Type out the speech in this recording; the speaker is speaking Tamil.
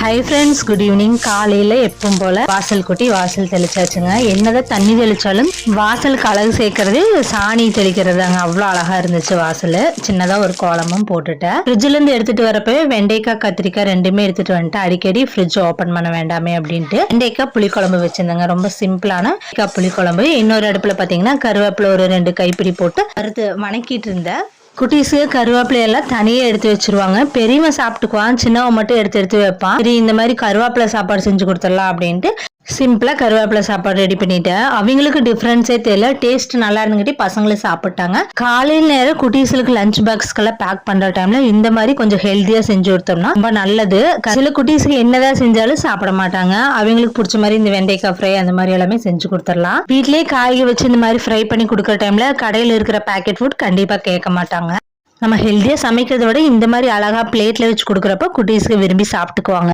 Hi friends, good evening. காலையில் எப்பவும் போல் வாசல் கூட்டி வாசல் தெளிச்சாச்சுங்க. என்னதான் தண்ணி தெளித்தாலும் வாசலுக்கு அழகு சேர்க்கறது சாணி தெளிக்கிறதாங்க. அவ்வளோ அழகாக இருந்துச்சு வாசல். சின்னதாக ஒரு கோலமும் போட்டுட்டேன். ஃப்ரிட்ஜிலேருந்து எடுத்துகிட்டு வரப்பவே வெண்டைக்காய் கத்திரிக்காய் ரெண்டுமே எடுத்துகிட்டு வந்துட்டு அடிக்கடி ஃப்ரிட்ஜ் ஓப்பன் பண்ண வேண்டாமே அப்படின்ட்டு வெண்டைக்காய் புளிக்குழம்பு வச்சுருந்தேங்க. ரொம்ப சிம்பிளான புளிக்குழம்பு. இன்னொரு அடுப்பில் பார்த்தீங்கன்னா கருவேப்பிலை ஒரு 2 கைப்பிடி போட்டு அறுத்து வணக்கிட்டு இருந்தேன். குட்டீஸுக்கு கருவேப்பிலையெல்லாம் தனியாக எடுத்து வச்சிருவாங்க. பெரியவன் சாப்பிட்டுக்குவான், சின்னவன் மட்டும் எடுத்து வைப்பான். சரி, இந்த மாதிரி கருவேப்பிலை சாப்பாடு செஞ்சு கொடுத்துடலாம் அப்படின்ட்டு சிம்பிளாக கருவேப்பிலை சாப்பாடு ரெடி பண்ணிட்டேன். அவங்களுக்கு டிஃப்ரென்ஸே தெரியல, டேஸ்ட் நல்லா இருந்துகிட்டே பசங்களும் சாப்பிட்டாங்க. காலையில் நேரம் குட்டீஸுக்கு லஞ்ச் பாக்ஸ்க்கெல்லாம் பேக் பண்ணுற டைம்ல இந்த மாதிரி கொஞ்சம் ஹெல்த்தியாக செஞ்சு கொடுத்தோம்னா ரொம்ப நல்லது. சில குட்டீஸுக்கு என்னதான் செஞ்சாலும் சாப்பிட மாட்டாங்க. அவங்களுக்கு பிடிச்ச மாதிரி இந்த வெண்டைக்காய் ஃப்ரை அந்த மாதிரி எல்லாமே செஞ்சு கொடுத்துடலாம். வீட்லேயே காய்கறி வச்சு இந்த மாதிரி ஃப்ரை பண்ணி கொடுக்குற டைம்ல கடையில் இருக்கிற பேக்கெட் ஃபுட் கண்டிப்பாக கேட்க மாட்டாங்க. நம்ம ஹெல்த்தியாக சமைக்கிறத விட இந்த மாதிரி அழகா பிளேட்ல வச்சு கொடுக்குறப்ப குட்டீஸ்க்கு விரும்பி சாப்பிட்டுக்குவாங்க.